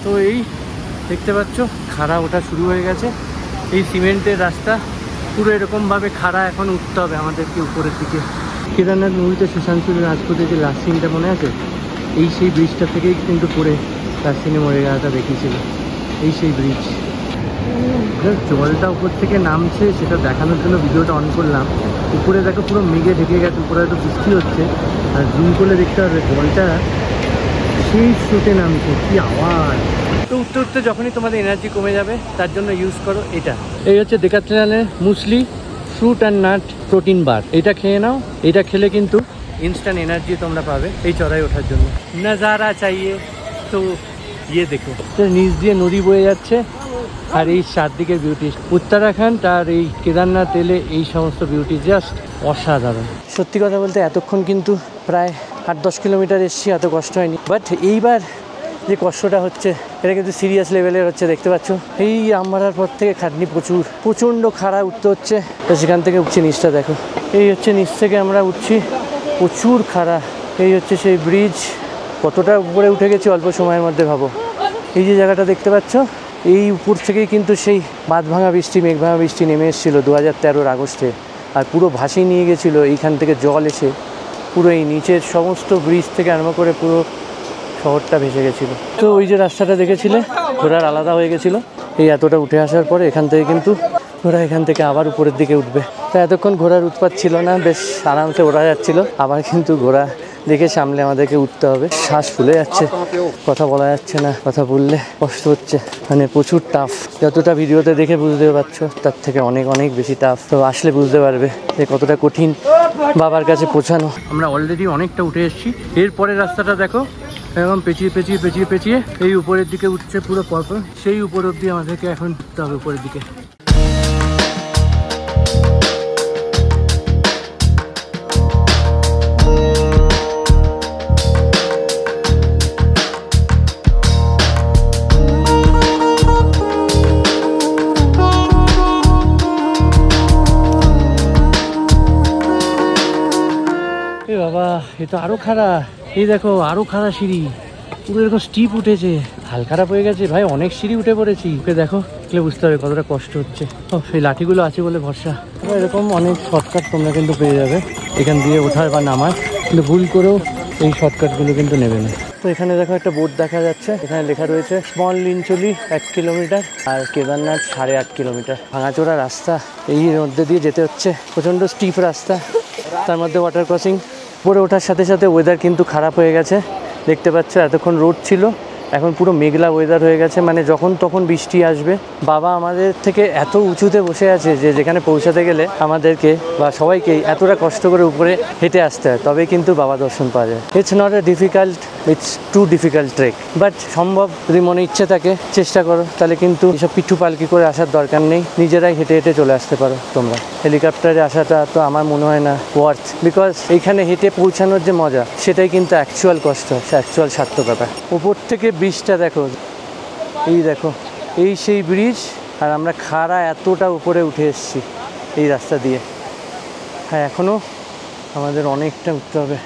তো এই দেখতে পাচ্ছ খাড়া ওঠা শুরু হয়ে গেছে। এই সিমেন্টের রাস্তা পুরো এরকমভাবে খাড়া এখন উঠতে হবে আমাদেরকে উপরের দিকে। কেদারনাথ মুভিতে সুশান্ত সিং রাজপুতের যে লাস্ট সিনটা মনে আছে, এই সেই ব্রিজটা থেকেই কিন্তু পড়ে লাস্ট সিনে মরে যাওয়াটা দেখিয়েছিল। এই সেই ব্রিজ, জলটা উপর থেকে নামছে সেটা দেখানোর জন্য ভিডিওটা অন করলাম। উপরে দেখো পুরো মেঘে ঢেকে গেছে, উপরে হয়তো বৃষ্টি হচ্ছে, আর জুম করলে দেখতে পারবে জলটা সেই স্রোতে নামছে, কি আওয়াজ। তো উঠতে উঠতে যখনই তোমাদের এনার্জি কমে যাবে তার জন্য ইউজ করো এটা। এই হচ্ছে ডেকাথলনের muesli fruit and nut protein bar. এটা খেয়ে নাও, এটা খেলে কিন্তু ইনস্ট্যান্ট এনার্জি তোমরা পাবে এই চড়াই ওঠার জন্য। নজারা চাইয়ে তো ইয়ে দেখো, নিচ দিয়ে নদী বয়ে যাচ্ছে আর এই চারদিকের বিউটি। উত্তরাখণ্ড আর এই কেদারনাথ এলে এই সমস্ত বিউটি জাস্ট অসাধারণ। সত্যি কথা বলতে এতক্ষণ কিন্তু প্রায় 8-10 কিলোমিটার এসছি, এত কষ্ট হয়নি। বাট এইবার যে কষ্টটা হচ্ছে এটা কিন্তু সিরিয়াস লেভেলের হচ্ছে। দেখতে পাচ্ছ এই আমবাড়ার পর থেকে খাটনি প্রচণ্ড খাড়া উঠতে হচ্ছে। তো সেখান থেকে উঠছি, নিচটা দেখো। এই হচ্ছে নিচ থেকে আমরা উঠছি, প্রচুর খাড়া। এই হচ্ছে সেই ব্রিজ, কতটা উপরে উঠে গেছি অল্প সময়ের মধ্যে ভাবো। এই যে জায়গাটা দেখতে পাচ্ছ, এই উপর থেকেই কিন্তু সেই বাঁধ ভাঙা বৃষ্টি, মেঘ ভাঙা বৃষ্টি নেমে এসেছিলো 2013 আগস্টে, আর পুরো ভাসিয়ে নিয়ে গেছিলো। এইখান থেকে জল এসে পুরো এই নিচের সমস্ত ব্রিজ থেকে আরম্ভ করে পুরো শহরটা ভেসে গেছিলো। তো ওই যে রাস্তাটা দেখেছিলে, ঘোড়ার আলাদা হয়ে গেছিলো। এই এতটা উঠে আসার পরে এখান থেকে কিন্তু ঘোড়া এখান থেকে আবার উপরের দিকে উঠবে। তো এতক্ষণ ঘোড়ার উৎপাত ছিল না, বেশ আরামসে ওঠা যাচ্ছিলো। আবার কিন্তু ঘোড়া দেখে সামলে আমাদেরকে উঠতে হবে। শ্বাস ফুলে যাচ্ছে, কথা বলা যাচ্ছে না, কথা বললে কষ্ট হচ্ছে, মানে প্রচুর টাফ। যতটা ভিডিওতে দেখে বুঝতে পারছো তার থেকে অনেক অনেক বেশি টাফ। তো আসলে বুঝতে পারবে যে কতটা কঠিন বাবার কাছে পৌঁছানো। আমরা অলরেডি অনেকটা উঠে এসেছি। এরপরে রাস্তাটা দেখো, এরকম পেঁচিয়ে পেঁচিয়ে পেঁচিয়ে পেঁচিয়ে এই উপরের দিকে উঠছে পুরো পরপর। সেই উপর অবধি আমাদেরকে এখন উঠতে হবে উপরের দিকে। বাবা, এ তো আরো খাড়া। এই দেখো আরো খাড়া সিঁড়ি, পুরো এরকম স্টিপ উঠেছে। হাল খারাপ হয়ে গেছে ভাই, অনেক সিঁড়ি উঠে পড়েছি। দেখো তাহলে বুঝতে হবে কতটা কষ্ট হচ্ছে। সেই লাঠিগুলো আছে বলে ভরসা। এরকম অনেক শর্টকাট তোমরা কিন্তু পেয়ে যাবে এখান দিয়ে ওঠার বা নামার, কিন্তু ভুল করেও এই শর্টকাটগুলো কিন্তু নেবে না। তো এখানে দেখো একটা বোর্ড দেখা যাচ্ছে, এখানে লেখা রয়েছে স্মল লিঞ্চলি 1 কিলোমিটার আর কেদারনাথ 8.5 কিলোমিটার। ভাঙাচোরা রাস্তা, এই মধ্যে দিয়ে যেতে হচ্ছে, প্রচণ্ড স্টিপ রাস্তা, তার মধ্যে ওয়াটার ক্রসিং। উপরে ওঠার সাথে সাথে ওয়েদার কিন্তু খারাপ হয়ে গেছে। দেখতে পাচ্ছ এতক্ষণ রোদ ছিল, এখন পুরো মেঘলা ওয়েদার হয়ে গেছে, মানে যখন তখন বৃষ্টি আসবে। বাবা আমাদের থেকে এত উঁচুতে বসে আছে যে যেখানে পৌঁছাতে গেলে আমাদেরকে বা সবাইকেই এতটা কষ্ট করে উপরে হেঁটে আসতে হয়, তবেই কিন্তু বাবা দর্শন পাওয়া যায়। It's not a difficult, it's too difficult trek, but সম্ভব যদি মনে ইচ্ছে থাকে চেষ্টা করো, তাহলে কিন্তু এসব পিঠু পালকি করে আসার দরকার নেই, নিজেরাই হেঁটে হেঁটে চলে আসতে পারো তোমরা। হেলিকপ্টারে আসাটা তো আমার মনে হয় না ওয়ার্থ, বিকজ এইখানে হেঁটে পৌঁছানোর যে মজা সেটাই কিন্তু অ্যাকচুয়াল কষ্ট, অ্যাকচুয়াল সার্থকতা। উপর থেকে ব্রিজটা দেখো, এই দেখো এই সেই ব্রিজ, আর আমরা খাড়া এতটা উপরে উঠে এসেছি এই রাস্তা দিয়ে। হ্যাঁ, এখনও আমাদের অনেকটা উঠতে হবে।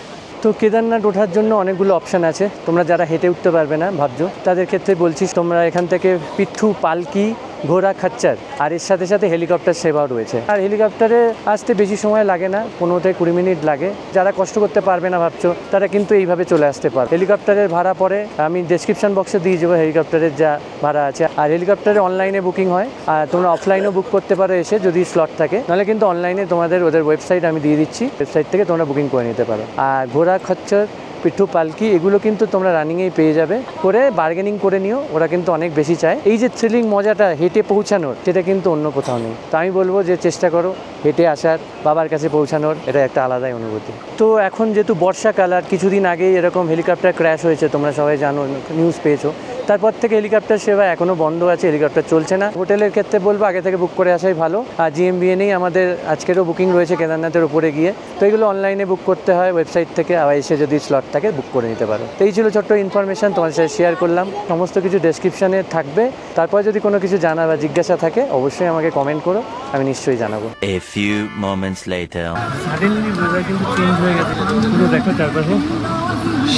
তো কেদারনাথ ওঠার জন্য অনেকগুলো অপশান আছে। তোমরা যারা হেঁটে উঠতে পারবে না ভাবছো, তাদের ক্ষেত্রে বলছি তোমরা এখান থেকে পিঠু পালকি, ঘোড়া, খচ্চর, আর এর সাথে সাথে হেলিকপ্টার সেবাও রয়েছে। আর হেলিকপ্টারে আসতে বেশি সময় লাগে না, 15 থেকে 20 মিনিট লাগে। যারা কষ্ট করতে পারবে না ভাবছো, তারা কিন্তু এইভাবে চলে আসতে পারে। হেলিকপ্টারের ভাড়া পরে আমি ডেসক্রিপশন বক্সে দিয়ে যাবো হেলিকপ্টারের যা ভাড়া আছে। আর হেলিকপ্টারে অনলাইনে বুকিং হয়, আর তোমরা অফলাইনেও বুক করতে পারো এসে যদি স্লট থাকে, নাহলে কিন্তু অনলাইনে তোমাদের ওদের ওয়েবসাইট আমি দিয়ে দিচ্ছি, ওয়েবসাইট থেকে তোমরা বুকিং করে নিতে পারো। আর ঘোড়া, খচ্চর, পিঠু পালকি এগুলো কিন্তু তোমরা রানিংয়েই পেয়ে যাবে, করে বার্গেনিং করে নিও, ওরা কিন্তু অনেক বেশি চায়। এই যে থ্রিলিং মজাটা হেঁটে পৌঁছানোর, সেটা কিন্তু অন্য কোথাও নেই। তো আমি বলবো যে চেষ্টা করো হেঁটে আসার, বাবার কাছে পৌঁছানোর, এটা একটা আলাদাই অনুভূতি। তো এখন যেহেতু বর্ষাকাল, আর কিছুদিন আগেই এরকম হেলিকপ্টার ক্র্যাশ হয়েছে, তোমরা সবাই জানো, নিউজ পেয়েছো। তারপর থেকে হেলিকপ্টার সেবা এখনও বন্ধ আছে, হেলিকপ্টার চলছে না। হোটেলের ক্ষেত্রে বলবো আগে থেকে বুক করে আসাই ভালো। আর জিএমবিএনেই আমাদের আজকেরও বুকিং রয়েছে কেদারনাথের উপরে গিয়ে, তো এগুলো অনলাইনে বুক করতে হয় ওয়েবসাইট থেকে, আবার এসে যদি স্লট থাকে বুক করে নিতে পারো। তো এই ছিল ছোট্ট ইনফরমেশন, তোমার সাথে শেয়ার করলাম। সমস্ত কিছু ডেসক্রিপশানে থাকবে, তারপর যদি কোনো কিছু জানা বা জিজ্ঞাসা থাকে অবশ্যই আমাকে কমেন্ট করো, আমি নিশ্চয়ই জানাবো। A few moments later. Suddenly weather কিন্তু চেঞ্জ হয়ে গেছে, পুরো দেখো চারপাশে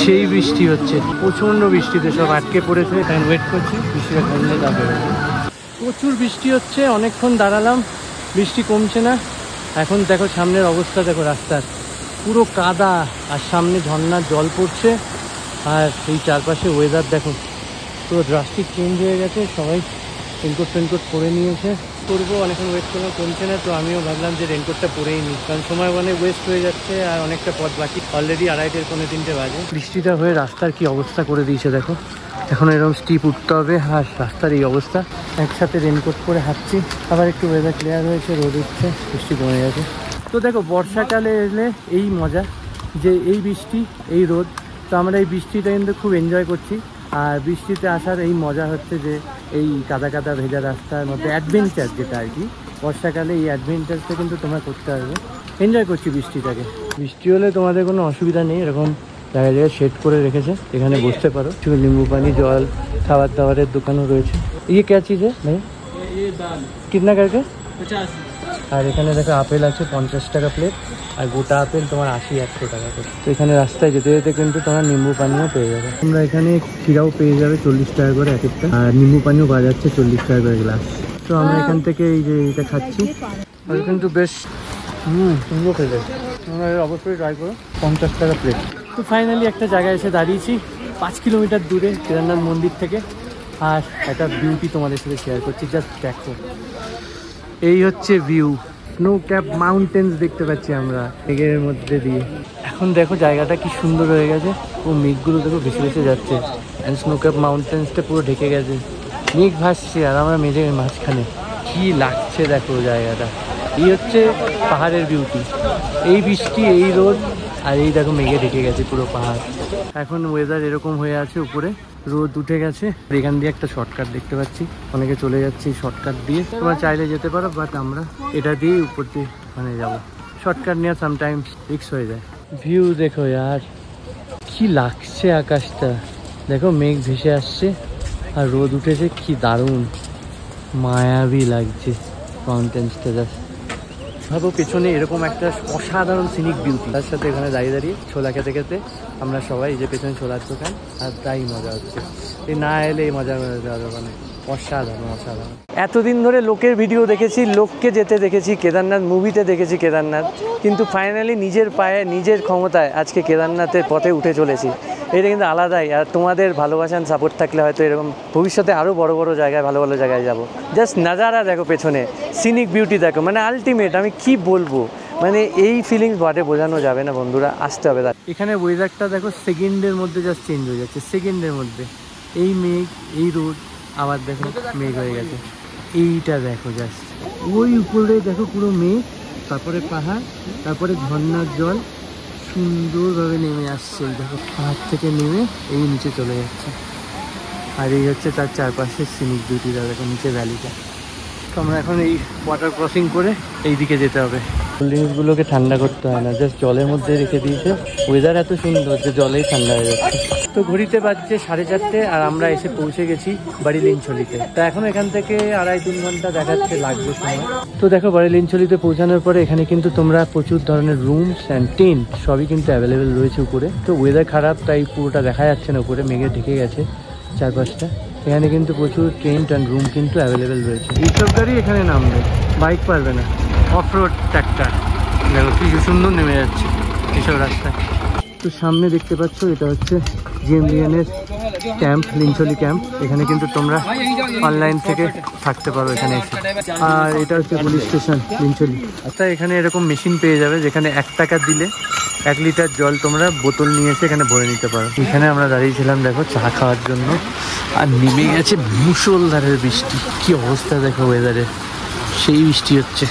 সেই বৃষ্টি হচ্ছে, প্রচণ্ড বৃষ্টিতে সব আটকে পড়েছে। এখন ওয়েট করছি বৃষ্টিটা কমলে যাবে। প্রচুর বৃষ্টি হচ্ছে, অনেকক্ষণ দাঁড়ালাম, বৃষ্টি কমছে না। এখন দেখো সামনের অবস্থা, দেখো রাস্তার পুরো কাদা, আর সামনে ঝর্ণার জল পড়ছে, আর এই চারপাশে ওয়েদার দেখো পুরো ড্রাস্টিক চেঞ্জ হয়ে গেছে। সবাই রেনকোট ফেনকোট পরে নিয়েছে। করবো, অনেকক্ষণ ওয়েট করলাম, কমছে না, তো আমিও ভাবলাম যে রেনকোটটা পরেই নিই, কারণ সময় অনেক ওয়েস্ট হয়ে যাচ্ছে আর অনেকটা পথ বাকি। অলরেডি 2:30 পৌনে 3টে বাজে। বৃষ্টিটা হয়ে রাস্তার কি অবস্থা করে দিয়েছে দেখো। এখন এরকম স্টিপ উঠতে হবে, আর রাস্তার এই অবস্থা। একসাথে রেনকোট পরে হাঁটছি, আবার একটু ওয়েদার ক্লিয়ার হয়েছে, রোদ উঠছে, বৃষ্টি কমে গেছে। তো দেখো বর্ষাকালে এলে এই মজা, যে এই বৃষ্টি এই রোদ। তো আমরা এই বৃষ্টিটা কিন্তু খুব এনজয় করছি। আর বৃষ্টিতে আসার এই মজা হচ্ছে যে এই কাদা কাদা ভেজা রাস্তার মধ্যে অ্যাডভেঞ্চার, যেটা আর কি বর্ষাকালে এই অ্যাডভেঞ্চারটা কিন্তু তোমরা করতে পারবে। এনজয় করছি বৃষ্টিটাকে। বৃষ্টি হলে তোমাদের কোনো অসুবিধা নেই, এরকম জায়গায় জায়গায় শেড করে রেখেছে, এখানে বসতে পারো। কিছু নিম্বু পানি, জল, খাবার দাবারের দোকানও রয়েছে। ইয়ে ক্যা চিজ ভাই? কিতনা করকে? 50। আর এখানে দেখো আপেল আছে 50 টাকা প্লেট, আর গোটা আপেল তোমার 80-100 টাকা করে। তো এখানে রাস্তায় যেতে যেতে কিন্তু তোমার নিম্বু পানিও পেয়ে যাবে। তোমরা এখানে ক্ষীরাও পেয়ে যাবে 40 টাকা করে এক একটা, আর নিম্বু পানিও পাওয়া যাচ্ছে 40 টাকা করে গ্লাস। তো আমরা এখান থেকে এই যে এটা খাচ্ছি, আর কিন্তু বেশ সুন্দর খেতে, তোমরা অবশ্যই ট্রাই করো। 50 টাকা প্লেট। তো ফাইনালি একটা জায়গায় এসে দাঁড়িয়েছি 5 কিলোমিটার দূরে কেদারনাথ মন্দির থেকে, আর একটা বিউটি তোমাদের সাথে শেয়ার করছি। জাস্ট দেখো, এই হচ্ছে ভিউ। স্নো ক্যাপ মাউন্টেন্স দেখতে পাচ্ছি আমরা মেঘের মধ্যে দিয়ে। এখন দেখো জায়গাটা কি সুন্দর হয়ে গেছে, ও মেঘগুলো দেখো ভেসে ভেসে যাচ্ছে, অ্যান্ড স্নো ক্যাপ মাউন্টেন্সটা পুরো ঢেকে গেছে, মেঘ ভাসছে আর আমরা মেঘের মাঝখানে। কি লাগছে দেখো জায়গাটা। এই হচ্ছে পাহাড়ের বিউটি, এই বৃষ্টি, এই রোদ, আর এই দেখো মেঘে ঢেকে গেছে পুরো পাহাড়। এখন ওয়েদার এরকম হয়ে আছে, উপরে রোদ উঠে গেছে। এখান দিয়ে একটা শর্টকাট দেখতে পাচ্ছি, অনেকে চলে যাচ্ছে এই শর্টকাট দিয়ে। তোমরা চাইলে যেতে পারো, বাট আমরা এটা দিয়ে উপর দিয়ে মানে যাবো। শর্টকাট নিয়ে সামটাইমস রিস্ক হয়ে যায়। ভিউ দেখো यार, কি লাগছে আকাশটা দেখো, মেঘ ভেসে আসছে আর রোদ উঠেছে, কি দারুণ মায়াবী লাগছে মাউন্টেন্সটা। জাস্ট ভাবো পেছনে এরকম একটা অসাধারণ সিনিক বিউটি, তার সাথে এখানে দাঁড়িয়ে দাঁড়িয়ে ছোলা খেতে খেতে আমরা সবাই, এই যে পেছনে ছোলার দোকান, আর তাই মজা হচ্ছে। এই না এলে এই মজা যাওয়ার দোকানে অসাধারণ অসাধারণ। এতদিন ধরে লোকের ভিডিও দেখেছি, লোককে যেতে দেখেছি কেদারনাথ, মুভিতে দেখেছি কেদারনাথ, কিন্তু ফাইনালি নিজের পায়ে নিজের ক্ষমতায় আজকে কেদারনাথের পথে উঠে চলেছি। এটা কিন্তু আলাদাই। আর তোমাদের ভালোবাসান সাপোর্ট থাকলে হয়তো এরকম ভবিষ্যতে আরও বড় বড় জায়গায়, ভালো ভালো জায়গায় যাব। জাস্ট নাজারা দেখো পেছনে, সিনিক বিউটি দেখো, মানে আলটিমেট। আমি কি বলবো, মানে এই ফিলিংস বাটে বোঝানো যাবে না বন্ধুরা, আসতে হবে। এখানে ওয়েদারটা দেখো সেকেন্ডের মধ্যে জাস্ট চেঞ্জ হয়ে যাচ্ছে, সেকেন্ডের মধ্যে। এই মেঘ, এই রোদ, আবার দেখো মেঘ হয়ে গেছে। এইটা দেখো জাস্ট, ওই উপরে দেখো পুরো মেঘ, তারপরে পাহাড়, তারপরে ঝর্ণার জল সুন্দরভাবে নেমে আসছে। এই দেখো পাহাড় থেকে নেমে এই নিচে চলে যাচ্ছে, আর এই হচ্ছে তার চারপাশের সিনিক বিউটিটা দেখো, নিচে ভ্যালিটা। তো আমরা এখন এই ওয়াটার ক্রসিং করে এই দিকে যেতে হবে। কোল্ড ড্রিঙ্কসগুলোকে ঠান্ডা করতে হয় না, জাস্ট জলের মধ্যে রেখে দিয়েছে। ওয়েদার এত সুন্দর যে জলেই ঠান্ডা হয়ে যাচ্ছে। তো ঘড়িতে বাজছে 4:30, আর আমরা এসে পৌঁছে গেছি বাড়িলিনছড়িতে। তো এখন এখান থেকে 2.5-3 ঘন্টা দেখাচ্ছে লাগবে সময়। তো দেখো বাড়িলিনছড়িতে পৌঁছানোর পরে এখানে কিন্তু তোমরা প্রচুর ধরনের রুমস অ্যান্ড টেন্ট সবই কিন্তু অ্যাভেলেবেল রয়েছে উপরে। তো ওয়েদার খারাপ তাই পুরোটা দেখা যাচ্ছে না, উপরে মেঘে ঢেকে গেছে চারপাশটা। এখানে কিন্তু প্রচুর টেন্ট অ্যান্ড রুম কিন্তু অ্যাভেলেবেল রয়েছে। এইসব গাড়ি এখানে নামবে, বাইক পারবে না। অফ রোড ট্র্যাক্টর দেখো কি সুন্দর নেমে যাচ্ছে এইসব রাস্তায়। তো সামনে দেখতে পাচ্ছ এটা হচ্ছে জিএমবিএনের ক্যাম্প, লিনছড়ি ক্যাম্প। এখানে কিন্তু তোমরা অনলাইন থেকে থাকতে পারো এখানে এসে। আর এটা হচ্ছে পুলিশ স্টেশন লিনছড়ি। আচ্ছা, এখানে এরকম মেশিন পেয়ে যাবে যেখানে 1 টাকা দিলে 1 লিটার জল তোমরা বোতল নিয়ে এসে এখানে ভরে নিতে পারো। এখানে আমরা দাঁড়িয়েছিলাম দেখো চা খাওয়ার জন্য, আর নেমে গেছে মুষলধারের বৃষ্টি। কি অবস্থা দেখো ওয়েদারের, সেই বৃষ্টি হচ্ছে।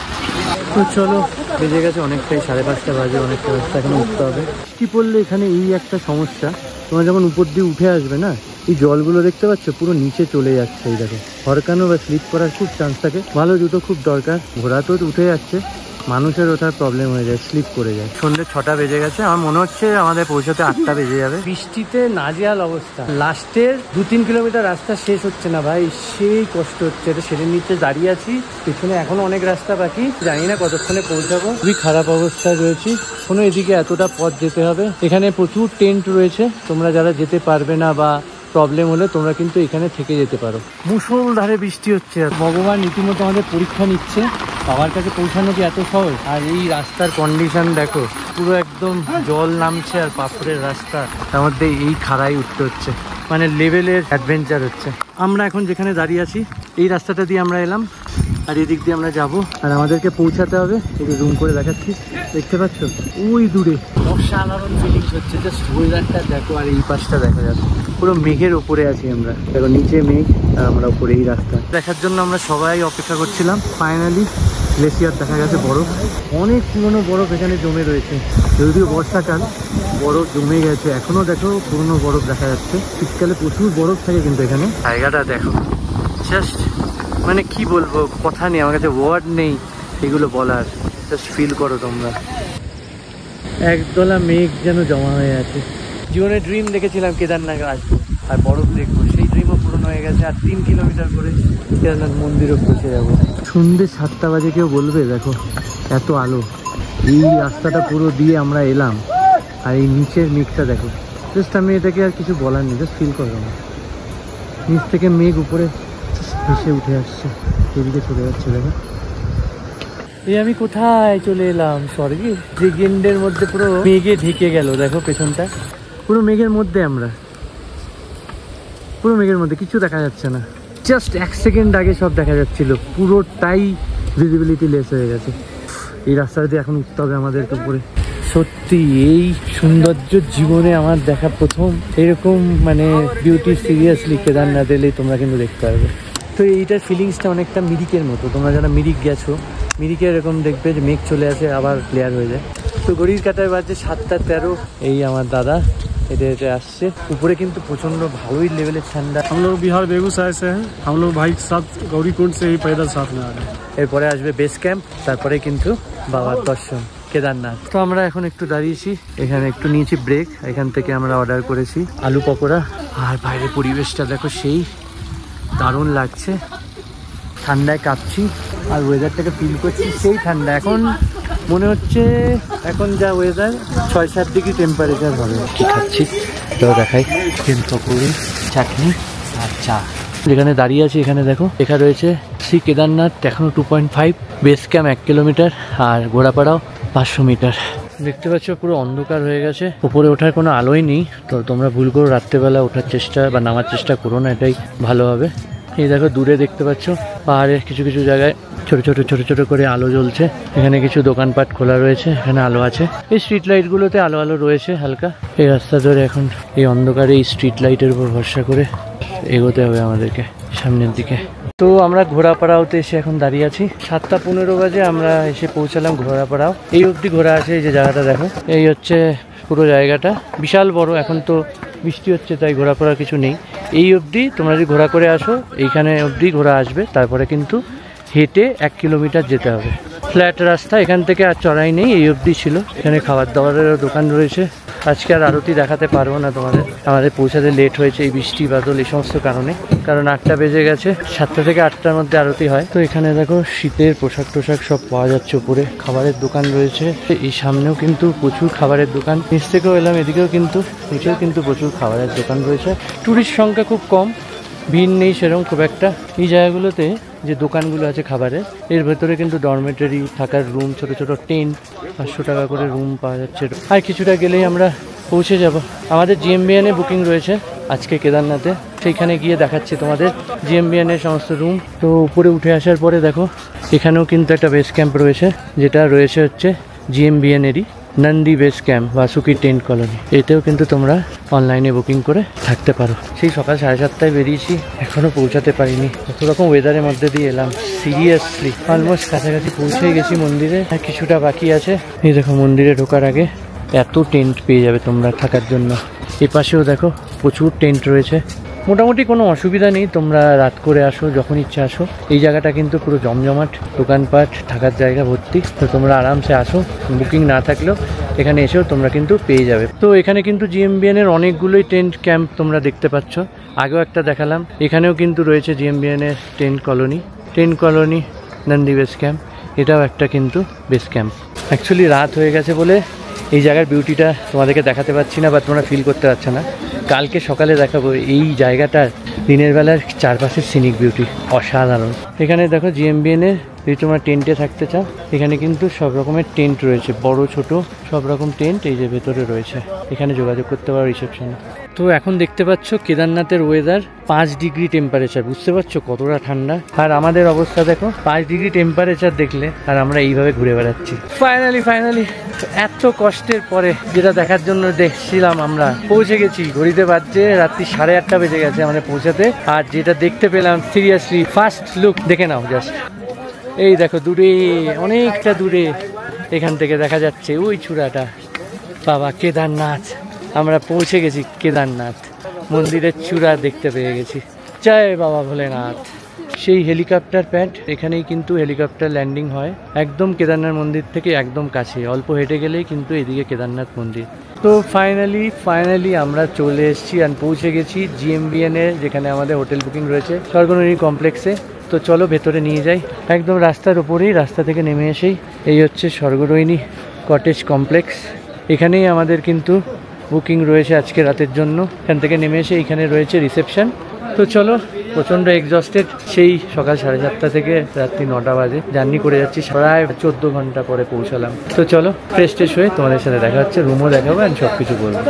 তো চলো, বেজে গেছে অনেকটাই, 5:30 বাজে, অনেকটা রাস্তা এখানে উঠতে হবে। বৃষ্টি পড়লে এখানে এই একটা সমস্যা, তোমরা যখন উপর দিয়ে উঠে আসবে না, এই জলগুলো দেখতে পাচ্ছ পুরো নিচে চলে যাচ্ছে। এই দেখো হরকানো বা স্লিপ করার খুব চান্স থাকে, ভালো জুতো খুব দরকার। ঘোড়া তো উঠে যাচ্ছে, মানুষের ওঠার প্রবলেম হয়ে যায়, স্লিপ করে যায়। সন্ধ্যে 6টা বেজে গেছে, আমার মনে হচ্ছে আমাদের পৌঁছাতে 8টা বেজে যাবে। বৃষ্টিতে নাজেহাল অবস্থা, লাস্টের 2-3 কিলোমিটার রাস্তা শেষ হচ্ছে না ভাই, সেই কষ্ট হচ্ছে। এটা সেদিন নিচে দাঁড়িয়ে আছি, পেছনে এখনো অনেক রাস্তা বাকি, জানি না কতক্ষণে পৌঁছাবো। খুবই খারাপ অবস্থায় রয়েছি। শোনো, এদিকে এতটা পথ যেতে হবে, এখানে প্রচুর টেন্ট রয়েছে, তোমরা যারা যেতে পারবে না বা প্রবলেম হলে তোমরা কিন্তু এখানে থেকে যেতে পারো। মুষলধারে বৃষ্টি হচ্ছে, ভগবান রীতিমতো আমাদের পরীক্ষা নিচ্ছে, বাবার কাছে পৌঁছানো কি এত সহজ? আর এই রাস্তার কন্ডিশন দেখো, পুরো একদম জল নামছে আর পাথরের রাস্তা, তার মধ্যে এই খাড়াই উঠতে হচ্ছে, মানে লেভেলের অ্যাডভেঞ্চার হচ্ছে। আমরা এখন যেখানে দাঁড়িয়ে আছি এই রাস্তাটা দিয়ে আমরা এলাম, আর এদিক দিয়ে আমরা যাব, আর আমাদেরকে পৌঁছাতে হবে। এই জুম করে দেখাচ্ছি, দেখতে পাচ্ছ ওই দূরে অসাধারণ ফিলিংস হচ্ছে। জাস্ট ওয়েদারটা দেখো, আর এই পাশটা দেখা যাচ্ছে পুরো মেঘের ওপরে আছি আমরা, দেখো নিচে মেঘ আর আমরা উপরে। এই রাস্তা দেখার জন্য আমরা সবাই অপেক্ষা করছিলাম। ফাইনালি গ্লেসিয়ার দেখা গেছে, বরফ, অনেক পুরনো বরফ এখানে জমে রয়েছে। যদিও বর্ষাকাল, বরফ জমে গেছে, এখনো দেখো পুরনো বরফ দেখা যাচ্ছে। শীতকালে প্রচুর বরফ থাকে কিন্তু এখানে। জায়গাটা দেখো, জাস্ট মানে কি বলবো, কথা নেই আমার কাছে, ওয়ার্ড নেই এগুলো বলার। জাস্ট ফিল করো তোমরা, একদলা মেঘ যেন জমা হয়ে আছে। জীবনে ড্রিম দেখেছিলাম কেদারনাথ আসবো আর বরফ দেখবো, সেই ড্রিমও পূরণ হয়ে গেছে। আর 3 কিলোমিটার করে কেদারনাথ মন্দিরও পৌঁছে যাবো। সন্ধ্যে 7টা বাজে, কেউ বলবে দেখো এত আলো। এই রাস্তাটা পুরো দিয়ে আমরা এলাম, আর এই নিচের মেঘটা দেখো, জাস্ট আমি এটাকে আর কিছু বলার নেই, জাস্ট ফিল করো। নিচ থেকে মেঘ উপরে ভেসে উঠে আসছে, এদিকে চলে যাচ্ছে দেখো। এই আমি কোথায় চলে এলাম, স্বর্গে। যে গেন্ডের মধ্যে পুরো মেঘে ঢেকে গেল, দেখো পেছনটা পুরো মেঘের মধ্যে, আমরা পুরো মেঘের মধ্যে, কিছু দেখা যাচ্ছে না। জাস্ট 1 সেকেন্ড আগে সব দেখা যাচ্ছিল, পুরোটাই ভিজিবিলিটি লেস হয়ে গেছে। এই রাস্তা দিয়ে এখন উঠতে হবে আমাদেরকে উপরে। সত্যি এই সৌন্দর্য জীবনে আমার দেখা প্রথম। এরকম মানে বিউটি সিরিয়াসলি কেদারনাথ এলেই তোমরা কিন্তু দেখতে পারবে। তো এইটার ফিলিংসটা অনেকটা মিরিকের মতো। তোমরা যারা মিরিক গেছো, মিরিকে এরকম দেখবে যে মেঘ চলে আসে আবার ক্লিয়ার হয়ে যায়। তো ঘড়ির কাঁটায় বাজে 7টা 13। এই আমার দাদা হেঁটে হেঁটে আসছে। উপরে কিন্তু প্রচন্ড ভালোই লেভেলের ঠান্ডা। हम लोग बिहार बेगूसराय से हैं, हम लोग भाई के साथ गौरीकुंड से ही पैदल साथ में आ रहे हैं। এরপরে আসবে বেস ক্যাম্প, তারপরে কিন্তু বাবার দর্শন কেদারনাথ। তো আমরা এখন একটু দাঁড়িয়েছি, এখানে একটু নিয়েছি ব্রেক। এখান থেকে আমরা অর্ডার করেছি আলু পকোড়া। আর বাইরের পরিবেশটা দেখো, সেই দারুণ লাগছে। ঠান্ডায় কাঁপছি আর ওয়েদারটাকে ফিল করছি, সেই ঠান্ডা। এখন মনে হচ্ছে এখন যা ওয়েদার 6-7 ডিগ্রি টেম্পারেচার হবে। কি খাচ্ছি তো দেখাই, চিকেন পকোড়ি, চাটনি আর চা। যেখানে দাঁড়িয়ে আছি এখানে দেখো, লেখা রয়েছে শ্রী কেদারনাথ এখনো 2.5, বেস ক্যাম্প 1 কিলোমিটার, আর ঘোড়াপাড়াও 500 মিটার। দেখতে পাচ্ছ পুরো অন্ধকার হয়ে গেছে, উপরে ওঠার কোনো আলোই নেই। তো তোমরা ভুল করে রাত্রেবেলা ওঠার চেষ্টা বা নামার চেষ্টা করো না, এটাই ভালো হবে। এই দেখো দূরে দেখতে পাচ্ছ পাহাড়ের কিছু কিছু জায়গায় ছোট ছোট করে আলো জ্বলছে। এখানে কিছু দোকানপাট খোলা রয়েছে, এখানে আলো আছে। এই স্ট্রিট লাইট গুলোতে আলো আলো রয়েছে হালকা। এই রাস্তা ধরে এখন এই অন্ধকারে এই স্ট্রিট লাইটের উপর ভরসা করে এগোতে হবে আমাদেরকে সামনের দিকে। তো আমরা ঘোড়াপাড়াওতে এসে এখন দাঁড়িয়ে আছি। 7টা 15 বাজে আমরা এসে পৌঁছালাম ঘোড়াপাড়াও। এই অবধি ঘোরা আছে, এই যে জায়গাটা দেখো, এই হচ্ছে পুরো জায়গাটা, বিশাল বড়। এখন তো বৃষ্টি হচ্ছে তাই ঘোরা করার কিছু নেই। এই অবধি তোমরা যদি ঘোরা করে আসো, এইখানে অবধি ঘোরা আসবে, তারপরে কিন্তু হেঁটে 1 কিলোমিটার যেতে হবে। ফ্ল্যাট রাস্তা, এখান থেকে আর চড়াই নেই, এই অবধি ছিল। এখানে খাবার দাবারেরও দোকান রয়েছে। আজকে আর আরতি দেখাতে পারবো না তোমাদের, আমাদের পৌঁছাতে লেট হয়েছে এই বৃষ্টি বাদল এই সমস্ত কারণে। কারণ 8টা বেজে গেছে, 7টা থেকে 8টার মধ্যে আরতি হয়। তো এখানে দেখো শীতের পোশাক টোশাক সব পাওয়া যাচ্ছে। উপরে খাবারের দোকান রয়েছে, এই সামনেও কিন্তু প্রচুর খাবারের দোকান। নিচ থেকেও এলাম, এদিকেও কিন্তু, নিচেও কিন্তু প্রচুর খাবারের দোকান রয়েছে। টুরিস্ট সংখ্যা খুব কম, ভিড় নেই সেরকম খুব একটা। এই জায়গাগুলোতে যে দোকানগুলো আছে খাবারের, এর ভেতরে কিন্তু ডরমেটরি, থাকার রুম, ছোট ছোট টেন্ট, 500 টাকা করে রুম পাওয়া যাচ্ছে। আর কিছুটা গেলেই আমরা পৌঁছে যাব। আমাদের GMBN এ বুকিং রয়েছে আজকে কেদারনাথে, সেইখানে গিয়ে দেখাচ্ছি তোমাদের GMBN এর সমস্ত রুম। তো উপরে উঠে আসার পরে দেখো এখানেও কিন্তু একটা বেস ক্যাম্প রয়েছে, যেটা রয়েছে হচ্ছে GMBN এরই Nandi base camp Vasuki tent colony. এতেও কিন্তু তোমরা অনলাইনে বুকিং করে থাকতে পারো। সেই সকাল 7:30টায় বেরিয়েছি, এখনো পৌঁছাতে পারিনি। কত রকম ওয়েদারের মধ্যে দিয়ে এলাম, সিরিয়াসলি অলমোস্ট কাছাকাছি পৌঁছে গেছি মন্দিরে, আর কিছুটা বাকি আছে। এই দেখো মন্দিরে ঢোকার আগে এত টেন্ট পেয়ে যাবে তোমরা থাকার জন্য। এ পাশেও দেখো প্রচুর টেন্ট রয়েছে, মোটামুটি কোনো অসুবিধা নেই, তোমরা রাত করে আসো, যখন ইচ্ছা আসো। এই জায়গাটা কিন্তু পুরো জমজমাট, দোকানপাট, থাকার জায়গা ভর্তি। তো তোমরা আরামসে আসো, বুকিং না থাকলেও এখানে এসেও তোমরা কিন্তু পেয়ে যাবে। তো এখানে কিন্তু GMBN এর অনেকগুলোই টেন্ট ক্যাম্প তোমরা দেখতে পাচ্ছ। আগেও একটা দেখালাম, এখানেও কিন্তু রয়েছে GMBN এর tent colony Nandi base camp. এটাও একটা কিন্তু বেস ক্যাম্প। অ্যাকচুয়ালি রাত হয়ে গেছে বলে এই জায়গার বিউটিটা তোমাদেরকে দেখাতে পারছি না, বা তোমরা ফিল করতে পারছো না। কালকে সকালে দেখাবো এই জায়গাটার দিনের বেলার চারপাশের সিনিক বিউটি অসাধারণ। এখানে দেখো GMBN এর, যদি তোমরা টেন্টে থাকতে চাও এখানে কিন্তু সব রকমের টেন্ট রয়েছে, বড় ছোট সব রকম টেন্ট এই যে ভেতরে রয়েছে। এখানে যোগাযোগ করতে পারো রিসেপশনে। তো এখন দেখতে পাচ্ছ কেদারনাথের ওয়েদার 5 ডিগ্রি টেম্পারেচার, বুঝতে পারছো কতটা ঠান্ডা। আর আমাদের অবস্থা দেখো, 5 ডিগ্রি টেম্পারেচার দেখলে, আর আমরা এইভাবে ঘুরে বেড়াচ্ছি। ফাইনালি এত কষ্টের পরে যেটা দেখার জন্য দেখছিলাম আমরা, পৌঁছে গেছি। ঘড়িতে বাজছে রাত্রি 8:30 বেজে গেছে আমাদের পৌঁছাতে। আর যেটা দেখতে পেলাম, সিরিয়াসলি ফার্স্ট লুক দেখে নাও জাস্ট। এই দেখো দূরে, অনেকটা দূরে এখান থেকে দেখা যাচ্ছে ওই চূড়াটা, বাবা কেদারনাথ। আমরা পৌঁছে গেছি কেদারনাথ, মন্দিরের চূড়া দেখতে পেয়ে গেছি। জয় বাবা ভোলেনাথ। সেই হেলিকপ্টার প্যাড, এখানেই কিন্তু হেলিকপ্টার ল্যান্ডিং হয়, একদম কেদারনাথ মন্দির থেকে একদম কাছে, অল্প হেঁটে গেলেই কিন্তু এদিকে কেদারনাথ মন্দির। তো ফাইনালি আমরা চলে এসেছি আর পৌঁছে গেছি GMBN এর, যেখানে আমাদের হোটেল বুকিং রয়েছে স্বর্গনয়নী কমপ্লেক্সে। তো চলো ভেতরে নিয়ে যাই, একদম রাস্তার ওপরেই, রাস্তা থেকে নেমে এসেই এই হচ্ছে স্বর্গনয়নী কটেজ কমপ্লেক্স। এখানেই আমাদের কিন্তু বুকিং রয়েছে আজকে রাতের জন্য। এখান থেকে নেমে এসে এইখানে রয়েছে রিসেপশন। তো চলো, প্রচণ্ড এক্সস্টেড, সেই সকাল 7:30 থেকে রাত্রি 9টা বাজে জার্নি করে যাচ্ছি, প্রায় 14 ঘন্টা পরে পৌঁছালাম। তো চলো ফ্রেশ ট্রেশ হয়ে তোমাদের সাথে দেখা হচ্ছে, রুমও দেখাবো আর সব কিছু বলবো।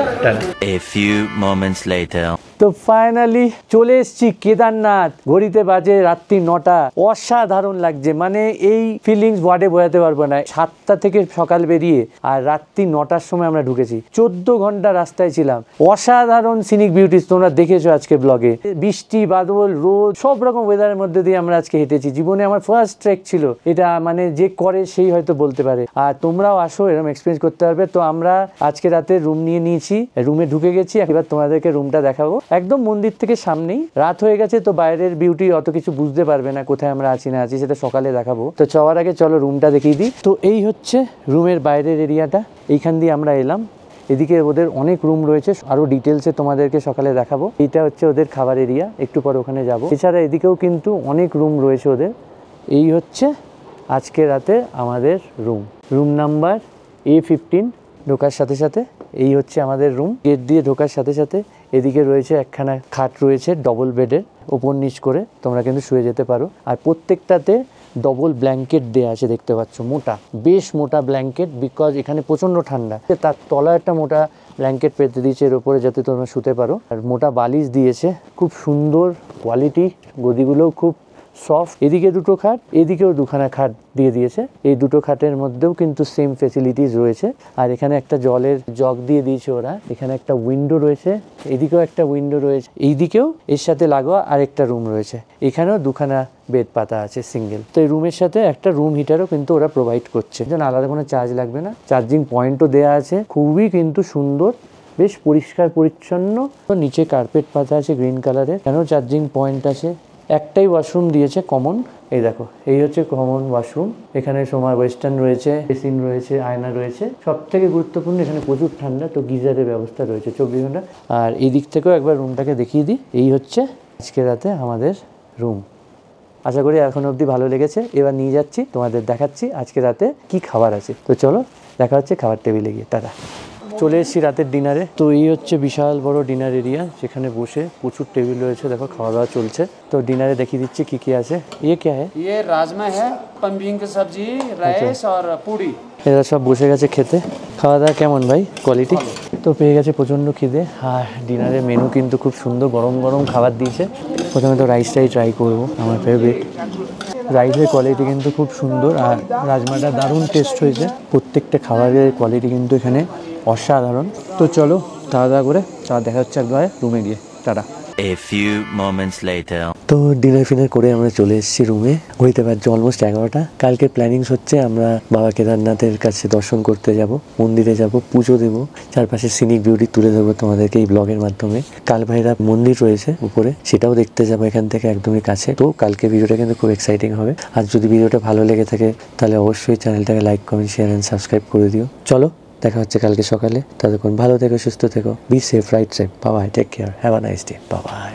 A few moments later. তো ফাইনালি চলে এসেছি কেদারনাথ, ঘড়িতে বাজে রাত্রি 9টা। অসাধারণ লাগছে, মানে এই ফিলিংস ওয়ার্ডে বোঝাতে পারবো না। 7টা থেকে সকাল বেরিয়ে আর রাত্রি 9টার সময় আমরা ঢুকেছি, 14 ঘন্টা রাস্তায় ছিলাম। অসাধারণ সিনিক বিউটিস তোমরা দেখেছো আজকে ব্লগে, বৃষ্টি বাদল রোদ সব রকম ওয়েদারের মধ্যে দিয়ে আমরা আজকে হেঁটেছি। জীবনে আমার ফার্স্ট ট্রেক ছিল এটা, মানে যে করে সেই হয়তো বলতে পারে। আর তোমরাও আসো, এরকম এক্সপিরিয়েন্স করতে পারবে। তো আমরা আজকে রাতে রুম নিয়ে নিয়েছি, রুমে ঢুকে গেছি। এবার তোমাদেরকে রুমটা দেখাবো, একদম মন্দির থেকে সামনেই। রাত হয়ে গেছে তো বাইরের বিউটি অত কিছু বুঝতে পারবে না, কোথায় আমরা আছি না আছি সেটা সকালে দেখাবো। তো যাওয়ার আগে চলো রুমটা দেখিয়ে দিই। তো এই হচ্ছে রুমের বাইরের এরিয়াটা, এইখান দিয়ে আমরা এলাম। এদিকে ওদের অনেক রুম রয়েছে, আরো ডিটেলসে তোমাদেরকে সকালে দেখাবো। এটা হচ্ছে ওদের খাবার এরিয়া, একটু পর ওখানে যাব। এছাড়া এদিকেও কিন্তু অনেক রুম রয়েছে ওদের। এই হচ্ছে আজকে রাতে আমাদের রুম নাম্বার A15। ঢোকার সাথে সাথে এই হচ্ছে আমাদের রুম। গেট দিয়ে ঢোকার সাথে সাথে এদিকে রয়েছে একখানা খাট রয়েছে ডবল বেডের, ওপর নিচ করে তোমরা কিন্তু শুয়ে যেতে পারো। আর প্রত্যেকটাতে ডবল ব্ল্যাঙ্কেট দেওয়া আছে, দেখতে পাচ্ছ, মোটা, বেশ মোটা ব্ল্যাঙ্কেট, বিকজ এখানে প্রচণ্ড ঠান্ডা। তার তলায় একটা মোটা ব্ল্যাঙ্কেট পেতে দিয়েছে এর উপরে, যাতে তোমরা শুতে পারো। আর মোটা বালিশ দিয়েছে, খুব সুন্দর কোয়ালিটি, গদিগুলোও খুব সফট। এদিকে দুটো খাট, এদিকেও দুখানা খাট দিয়ে দিয়েছে। এই দুটো খাটের মধ্যেও কিন্তু সেম ফেসিলিটিস রয়েছে। আর এখানে একটা জলের জগ দিয়ে দিয়েছে ওরা। এখানে একটা উইন্ডো রয়েছে, এদিকেও একটা উইন্ডো রয়েছে, এইদিকেও এর সাথে লাগোয়া আরেকটা রুম রয়েছে। এখানেও দুখানা বেড পাতা আছে সিঙ্গেল। তো এই রুমের সাথে একটা রুম হিটারও কিন্তু ওরা প্রোভাইড করছে, যেন আলাদা কোনো চার্জ লাগবে না। চার্জিং পয়েন্টও দেওয়া আছে, খুবই কিন্তু সুন্দর, বেশ পরিষ্কার পরিচ্ছন্ন। তো নিচে কার্পেট পাতা আছে গ্রিন কালারের, কেন চার্জিং পয়েন্ট আছে। একটাই ওয়াশরুম দিয়েছে কমন, এই দেখো, এই হচ্ছে কমন ওয়াশরুম। এখানে সময় ওয়েস্টার্ন রয়েছে, বেসিন রয়েছে, আয়না রয়েছে। সব থেকে গুরুত্বপূর্ণ, এখানে প্রচুর ঠান্ডা, তো গিজারের ব্যবস্থা রয়েছে 24 ঘন্টা। আর এই দিক থেকেও একবার রুমটাকে দেখিয়ে দিই। এই হচ্ছে আজকে রাতে আমাদের রুম। আশা করি এখন অবধি ভালো লেগেছে। এবার নিয়ে যাচ্ছি, তোমাদের দেখাচ্ছি আজকে রাতে কি খাবার আছে। তো চলো দেখা হচ্ছে খাবার টেবিলে গিয়ে। টাটা। চলে এসেছি রাতের ডিনারে। তো এই হচ্ছে বিশাল বড় ডিনার এরিয়া, যেখানে বসে প্রচুর টেবিল রয়েছে, দেখো খাওয়া দাওয়া চলছে। তো ডিনারে দেখিয়ে দিচ্ছি কি কি আছে। ये क्या है? ये राजमा है, पम्पिंग की सब्जी, राइस और पूरी। এরা সব বসে গেছে খেতে। খাওয়া দাওয়া কেমন ভাই, কোয়ালিটি? তো পেয়ে গেছে প্রচণ্ড খিদে। আর ডিনারের মেনু কিন্তু খুব সুন্দর, গরম গরম খাবার দিয়েছে। প্রথমে তো রাইসটাই ট্রাই করবো, আমার ফেভারিট। রাইসের কোয়ালিটি কিন্তু খুব সুন্দর, আর রাজমাটা দারুণ টেস্ট হয়েছে। প্রত্যেকটা খাবারের কোয়ালিটি কিন্তু এখানে অসাধারণ। তো চলো খাওয়া দাওয়া করে তার দেখা হচ্ছে একবার রুমে গিয়ে। Tata. A few moments later. তো ডিনার ফিনার করে আমরা চলে এসেছি রুমে। হইতে পারছে অলমোস্ট 11টা। কালকে প্ল্যানিংস হচ্ছে আমরা বাবা কেদারনাথের কাছে দর্শন করতে যাব, মন্দিরে যাব, পুজো দেবো, চারপাশে সিনিক বিউটি তুলে দেবো তোমাদেরকে এই ব্লগের মাধ্যমে। কালভাইরা মন্দির রয়েছে উপরে, সেটাও দেখতে যাবো এখান থেকে একদমই কাছে। তো কালকে ভিডিওটা কিন্তু খুব এক্সাইটিং হবে। আর যদি ভিডিওটা ভালো লেগে থাকে তাহলে অবশ্যই চ্যানেলটাকে like, comment, share and subscribe করে দিও। চলো দেখা হচ্ছে কালকে সকালে। ততক্ষণ ভালো থেকো, সুস্থ থেকো, be safe, right safe, bye, take care, have a nice day, by.